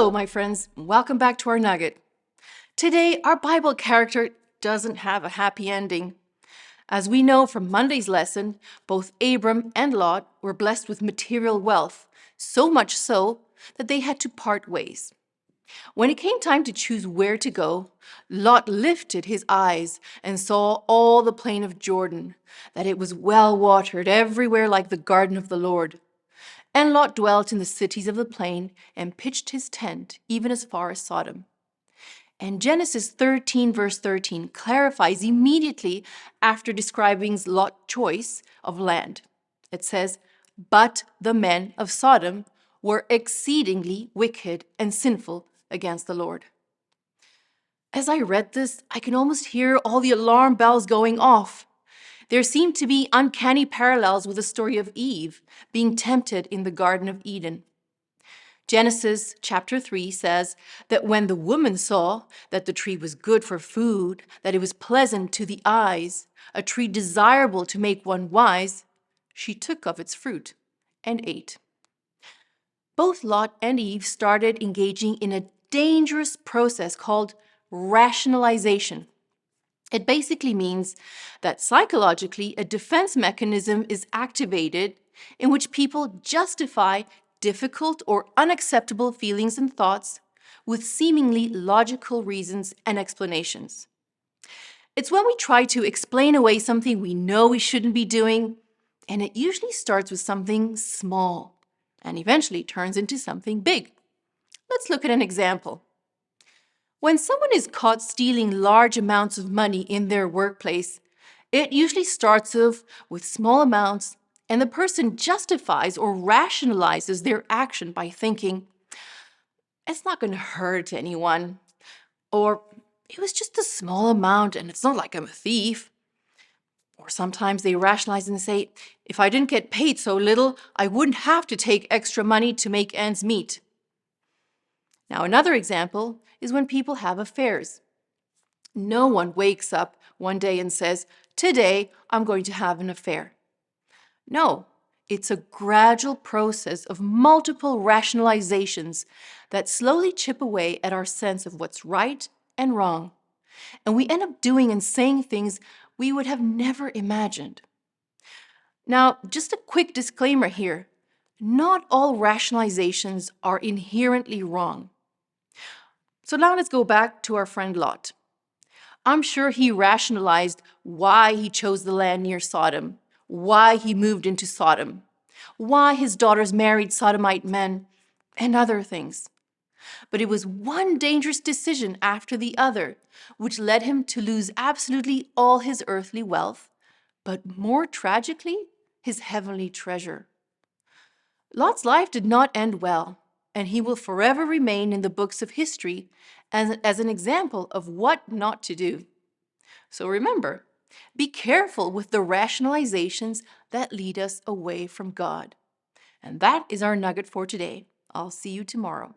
Hello, my friends. Welcome back to our nugget. Today, our Bible character doesn't have a happy ending. As we know from Monday's lesson, both Abram and Lot were blessed with material wealth, so much so that they had to part ways. When it came time to choose where to go, Lot lifted his eyes and saw all the plain of Jordan, that it was well watered everywhere like the garden of the Lord. And Lot dwelt in the cities of the plain and pitched his tent even as far as Sodom. And Genesis 13, verse 13, clarifies immediately after describing Lot's choice of land. It says, "But the men of Sodom were exceedingly wicked and sinful against the Lord." As I read this, I can almost hear all the alarm bells going off. There seem to be uncanny parallels with the story of Eve being tempted in the Garden of Eden. Genesis chapter 3 says that when the woman saw that the tree was good for food, that it was pleasant to the eyes, a tree desirable to make one wise, she took of its fruit and ate. Both Lot and Eve started engaging in a dangerous process called rationalization. It basically means that psychologically a defense mechanism is activated in which people justify difficult or unacceptable feelings and thoughts with seemingly logical reasons and explanations. It's when we try to explain away something we know we shouldn't be doing, and it usually starts with something small and eventually turns into something big. Let's look at an example. When someone is caught stealing large amounts of money in their workplace, it usually starts off with small amounts, and the person justifies or rationalizes their action by thinking, "It's not going to hurt anyone," or "It was just a small amount and it's not like I'm a thief." Or sometimes they rationalize and say, "If I didn't get paid so little, I wouldn't have to take extra money to make ends meet." Now, another example is when people have affairs. No one wakes up one day and says, "Today I'm going to have an affair." No, it's a gradual process of multiple rationalizations that slowly chip away at our sense of what's right and wrong. And we end up doing and saying things we would have never imagined. Now, just a quick disclaimer here. Not all rationalizations are inherently wrong. So now let's go back to our friend Lot. I'm sure he rationalized why he chose the land near Sodom, why he moved into Sodom, why his daughters married Sodomite men, and other things. But it was one dangerous decision after the other which led him to lose absolutely all his earthly wealth, but more tragically, his heavenly treasure. Lot's life did not end well, and he will forever remain in the books of history as an example of what not to do. So remember, be careful with the rationalizations that lead us away from God. And that is our nugget for today. I'll see you tomorrow.